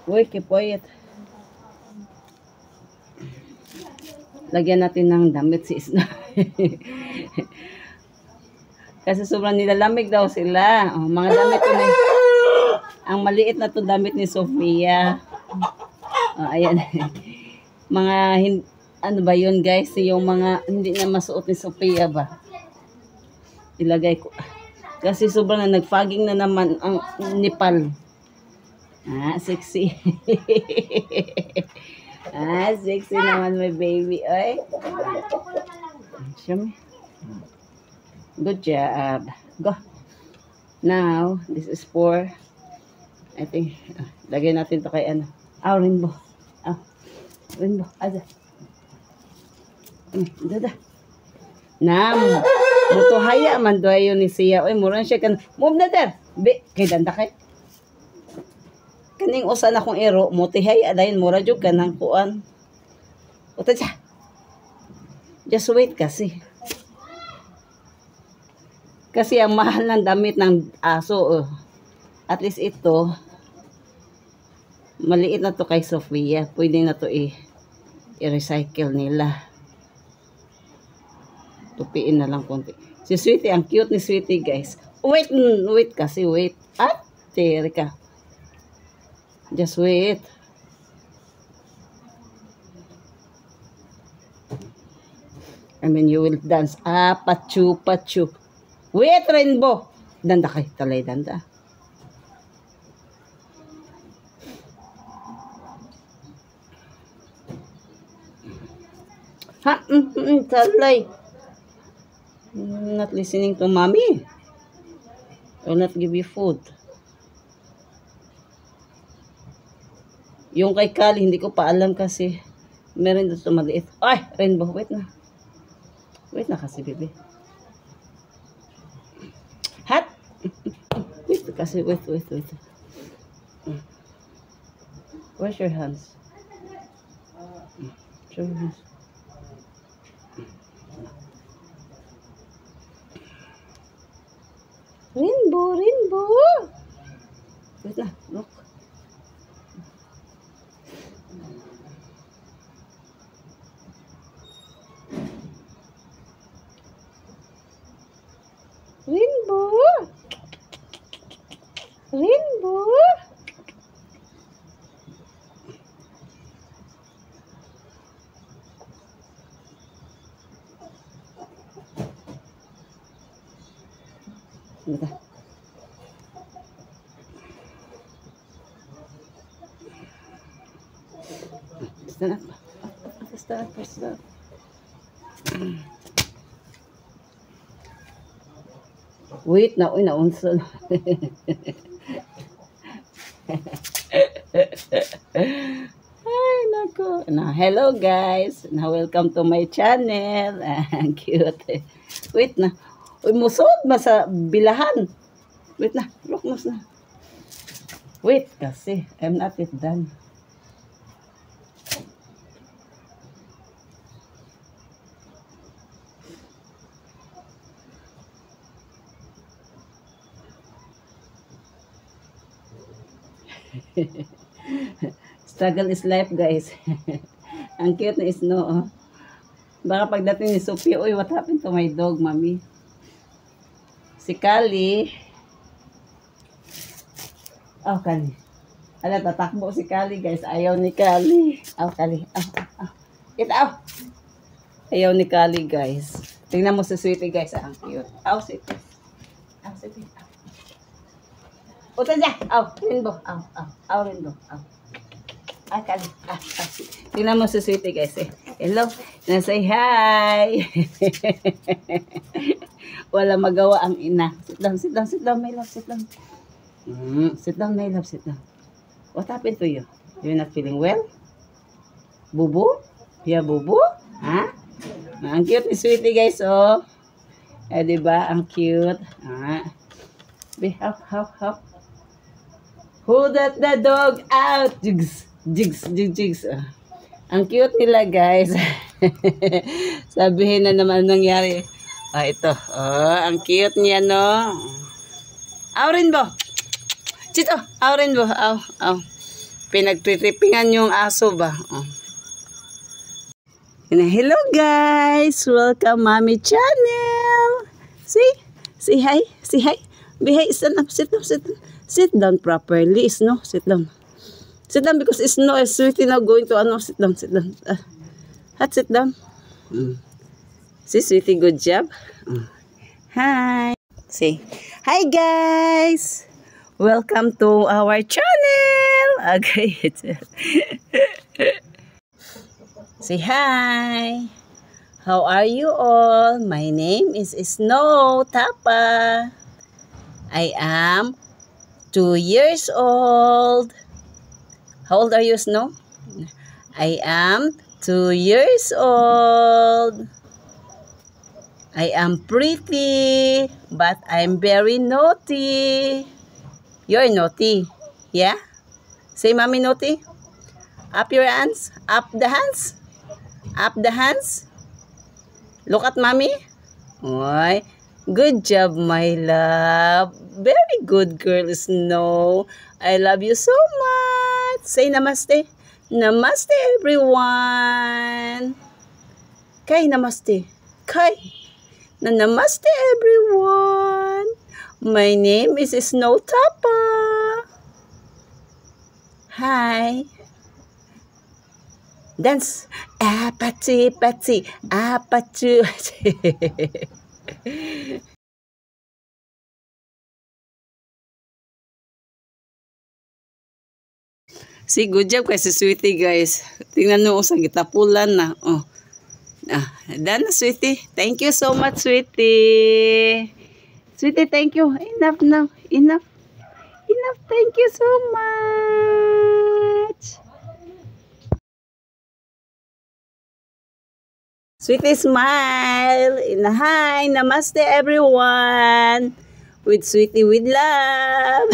Uy, kipoyet. Lagyan natin ng damit si Isna. Kasi sobrang nilalamig daw sila. Oh, mga damit ko na. Ang maliit na to damit ni Sofia. Oh, ayan. Mga, ano ba yun guys? Yung mga hindi na masuot ni Sofia ba? Ilagay ko. Kasi sobrang na nagfaging na naman ang nipal. Ah, sexy. Ah, sexy naman my baby. Oy. Good job. Go. Now, this is for, I think, lagay natin to kay ano. Rainbow. Rainbow. Ada. Dada. Nam. Muto haya man do ayo ni siya. Oy, murang siya kan. Move na der. Be, kay danda kay. Kaning usa na kong ero, motihay adayon mura jud kanang kuan. Uta siya. Just wait kasi. Kasi ang mahal ng damit ng aso. At least ito, maliit na to kay Sofia. Pwede na to i-recycle nila. Tupiin na lang konti. Si Sweetie, ang cute ni Sweetie guys. Wait kasi, wait. At, terika. Just wait. And then you will dance. Pachu, pachu. Wait, Rainbow. Danda kay talay, danda. Ha? Talay. Not listening to mommy. I will not give you food. Yung kay Kali, hindi ko pa alam kasi meron dito maliit. Ay, Rainbow, wait na. Wait na kasi, baby. Hat! Wait kasi, wait. Where's your hands? Show your hands. Rainbow. Wait na, look. Rainbow. Bentar. Stand up. Wait na, naunsa na. Ay, nako. Hello guys. Welcome to my channel. Cute. Wait na. Uy, musod sa bilahan. Wait na. Look na. Wait kasi. I'm not yet done. Struggle is life guys. Ang cute na Snow. Oh. Baka pagdating ni Sophia, uy, what happened to my dog, mommy? Si Kali. Oh, Kali. Ala, tatakbo si Kali guys. Ayaw ni Kali. Kali. Get out. Ayaw ni Kali guys. Tingnan mo si Sweetie guys. Ang cute. Sweetie. Sweetie. Uta dyan. Rainbow. Rainbow. Kali. Tingnan mo si Sweetie guys. Hello. Say hi. Wala magawa ang ina. Sit down, my love. Sit down. Sit down, my love. Sit down. What happened to you? You're not feeling well? Bubu? Yeah, bubu? Ha? Ang cute ni Sweetie guys, oh. Diba? Ang cute. Hop. Who let the dog out? Jigs. Ang cute nila guys. Sabihin na naman nangyari. Ito. Ang cute niya, no? Rainbow. Chito. Rainbow. Pinagtitripingan yung aso ba? Oh. Hello guys! Welcome Mommy Channel! Say hi! Say hi! Be hi! Stand up! Sit down! Sit down properly! Snow! Sit down! Sit down because Snow is sweetie now going to sit down! Sit down! Sit down! See sweetie, good job! Hi! Say hi guys! Welcome to our channel! Okay. Say hi! How are you all? My name is Snow Tapa. I am 2 years old. How old are you, Snow? I am 2 years old. I am pretty, but I'm very naughty. You're naughty. Yeah? Say, Mommy, naughty. Up your hands. Up the hands. Up the hands. Look at Mommy. Oy. Good job, my love. Very good girl, Snow. I love you so much. Say namaste. Namaste, everyone. Kay, namaste. Kay. Namaste, everyone. My name is Snow Tapa. Hi. Dance. Patsy, Patsy. Patsy. See, good job kasi sweetie guys. Tingnan nyo sa gitapulan na. Oh. Done na sweetie. Thank you so much sweetie. Sweetie, thank you. Enough now. Enough. Enough. Thank you so much. Sweetie, smile. Hi. Namaste, everyone. With Sweetie, with love.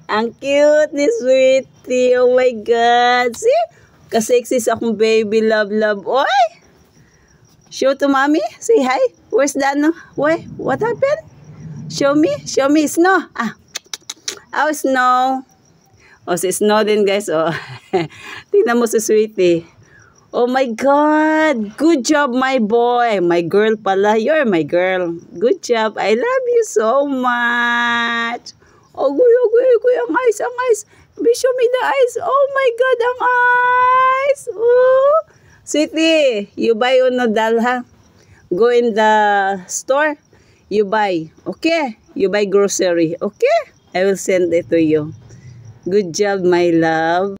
Ang cute ni Sweetie. Oh my God. See? Kasexy sa akong baby. Love, love. Oy! Show to Mommy. Say hi. Where's Dano? Why? What happened? Show me. Show me. Snow. Oh, Snow. Oh, si Snow din, guys. Oh. Tingnan mo si Sweetie. Oh my God. Good job, my boy. My girl pala. You're my girl. Good job. I love you so much. Oh, guy. Ang eyes, ang eyes. Show me the eyes. Oh my God, ang eyes. Oh. Sweetie, you buy unodal, ha? Go in the store. You buy. Okay? You buy grocery. Okay? I will send it to you. Good job, my love.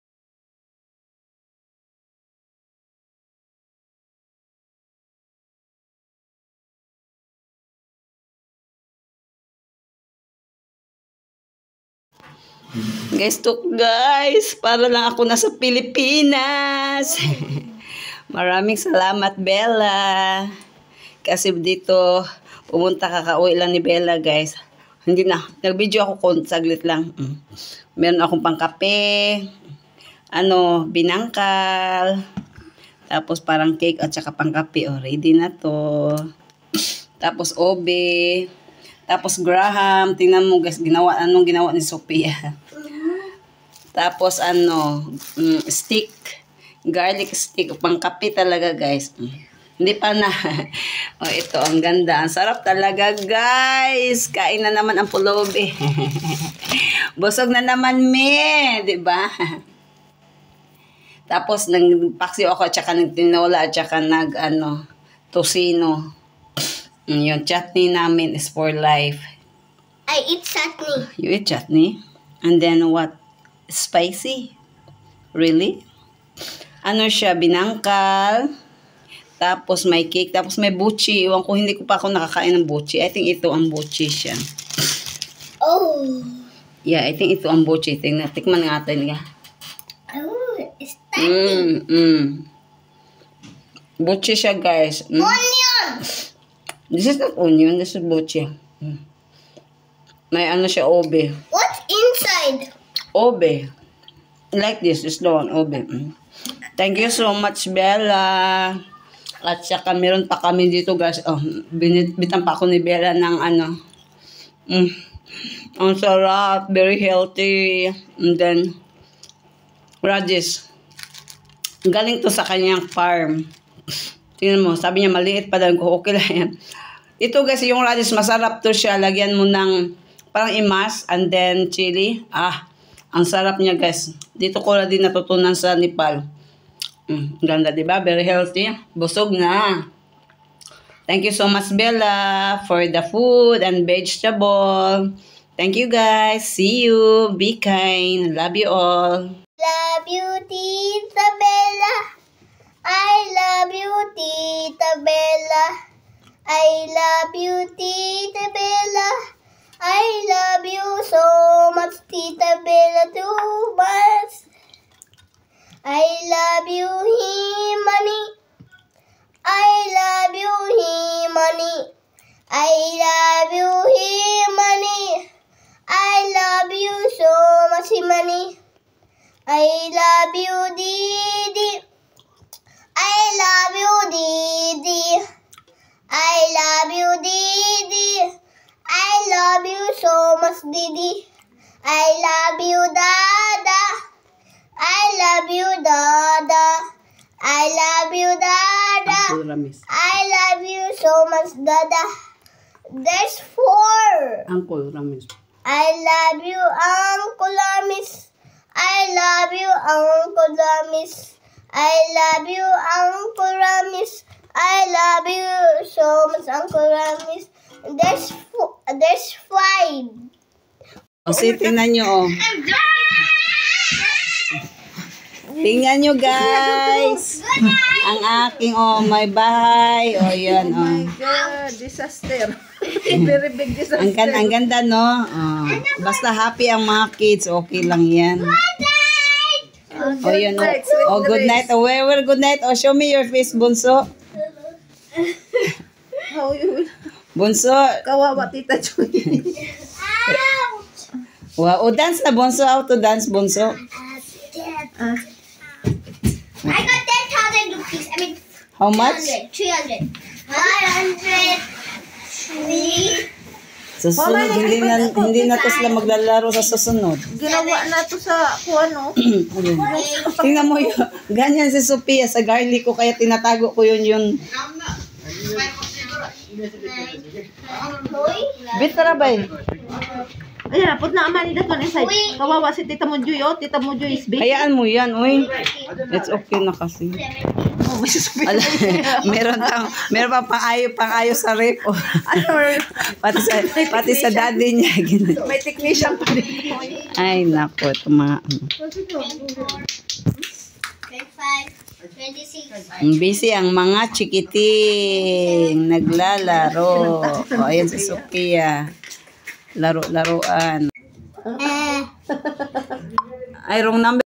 Guys, para lang ako nasa Pilipinas. Maraming salamat, Bella. Kasi dito, pumunta kakauwi lang ni Bella, guys. Hindi na, nag-video ako saglit lang. Meron akong pangkape, binangkal, tapos parang cake at saka pangkape. Oh, ready na to. Tapos obe, tapos Graham. Tingnan mo, guys, anong ginawa ni Sophia. Tapos stick, garlic stick, pangkape talaga guys. Hindi pa na. Oh, ito, ang ganda. Ang sarap talaga guys. Kain na naman ang pulobe. Busog na naman di ba? Tapos nagpaksiw ako at saka nagtinola at saka tosino. Yung chutney namin is for life. I eat chutney. You eat chutney? And then what? Spicy. Really? Siya, binangkal. Tapos may cake. Tapos may buchi. Iwan ko, hindi ko pa ako nakakain ng buchi. I think ito ang buchi siya. Oh. Yeah, I think ito ang buchi. Tikman natin nga. Oh, it's sticky. Buchi siya, guys. Onion! This is not onion. This is buchi. May siya, obe. What's inside? Obe. Like this. It's the one, obe. Thank you so much, Bella. At saka meron pa kami dito, guys. Oh, binitan pa ako ni Bella ng Ang sarap, very healthy. And then, radish. Galing to sa kanyang farm. Tingnan mo, sabi niya maliit pa daw ko, okay lang yan. Ito guys, yung radish, masarap to siya. Lagyan mo ng parang imas and then chili. Ang sarap niya guys. Dito ko na din natutunan sa Nepal. Ganda, diba? Very healthy. Busog na. Thank you so much, Bella, for the food and vegetable. Thank you guys. See you. Be kind. Love you all. Love you, Tita Bella. I love you, Tita Bella. I love you, Tita Bella. I love you so much, Tita Bella, too much. I love you, Himani. I love you, Himani. I love you, Himani. I love you so much, Himani. I love you, Didi. I love you, Didi. I love you, Didi. I love you so much, Didi. I love you, Dada. I love you, Dada. I love you, Dada. I love you so much, Dada. There's 4. Uncle Ramis. I love you, Uncle Ramis. I love you, Uncle Ramis. I love you, Uncle Ramis. I love you so much, Uncle Ramis. There's 5. Kasi tingnan nyo, oh. Tingnan nyo, guys. Ang aking, may bahay. Yan, Oh my God, disaster. Very big disaster. Ang ganda, no? Basta happy ang mga kids, okay lang yan. Yan, good night. Where good night? Show me your face, Bunso. How you will... Bunso. Kawawa, Tita Joy. Wow, dance na, Bunso. How to dance, Bunso? I got 10,000 rupees. I mean, How much? 300. 500. 3. Susunod, hindi na to sila maglalaro sa susunod. Ginawa na to sa kuano. Tingnan mo yun. Ganyan si Sophia sa garlic ko, kaya tinatago ko yun. Bit tara ba eh? Ayan, put na aman dito na inside. Kawawa si Tita Mojoy, oh. Tita Mojoy is big. Hayaan mo yan, uy. It's okay na kasi. Oh, may suspect. meron pa pang-ayo sa rep. Oh. Pati sa daddy niya. May technician pa dito. Ay, nako. Ito mga... 25. 26. Busy ang mga chikiting. Naglalaro. Ayan si Sophia. Laro-laruan. Ay, wrong number.